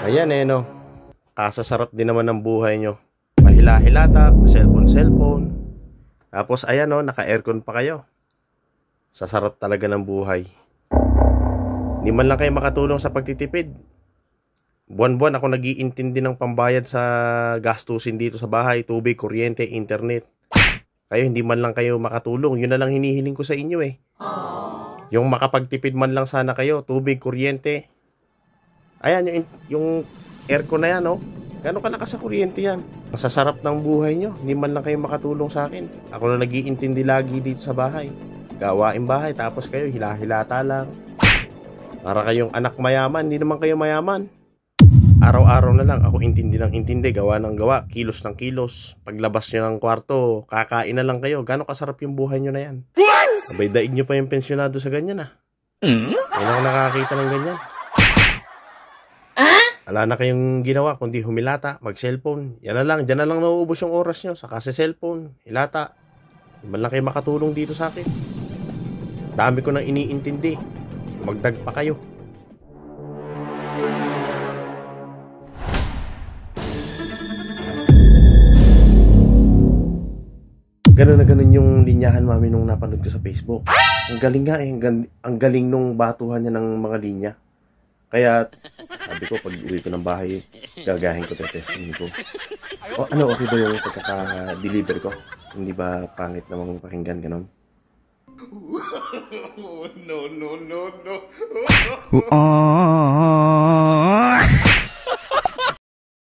Ayan no. Kasasarap din naman ng buhay nyo. Pahila-hilata, cellphone. Tapos ayan naka-aircon pa kayo. Sasarap talaga ng buhay. Hindi man lang kayo makatulong sa pagtitipid. Buwan-buwan ako nag-iintindi ng pambayad sa gastusin dito sa bahay. Tubig, kuryente, internet. Kayo hindi man lang kayo makatulong. Yun na lang hinihiling ko sa inyo Yung makapagtipid man lang sana kayo. Tubig, kuryente. Ayan yung aircon na yan Gano'n kalakas sa kuryente yan. Masasarap ng buhay nyo. Hindi man lang kayo makatulong sa akin. Ako na nag-iintindi lagi dito sa bahay. Gawain bahay. Tapos kayo hila-hilata lang. Para kayong anak mayaman. Hindi naman kayo mayaman. Araw-araw na lang ako intindi ng intindi. Gawa ng gawa. Kilos ng kilos. Paglabas nyo ng kwarto, kakain na lang kayo. Gano'n kasarap yung buhay nyo na yan. Abay, daig nyo pa yung pensyonado sa ganyan May lang nakakita ng ganyan. Wala na kayong ginawa kundi humilata, mag-cellphone. Yan na lang, dyan na lang nauubos yung oras nyo. Saka sa cellphone, hilata. Hindi man lang kayo makatulong dito sa akin. Dami ko nang iniintindi. Magdag pa kayo. Ganun na ganun yung linyahan mami nung napanood ko sa Facebook. Ang galing nga ang galing nung batuhan niya ng mga linya. Kaya sabi ko pag uwi ko ng bahay, gagahin ko, testing ko. Okay ba yung pagkaka-deliver ko? Hindi ba pangit namang pakinggan ganon? No.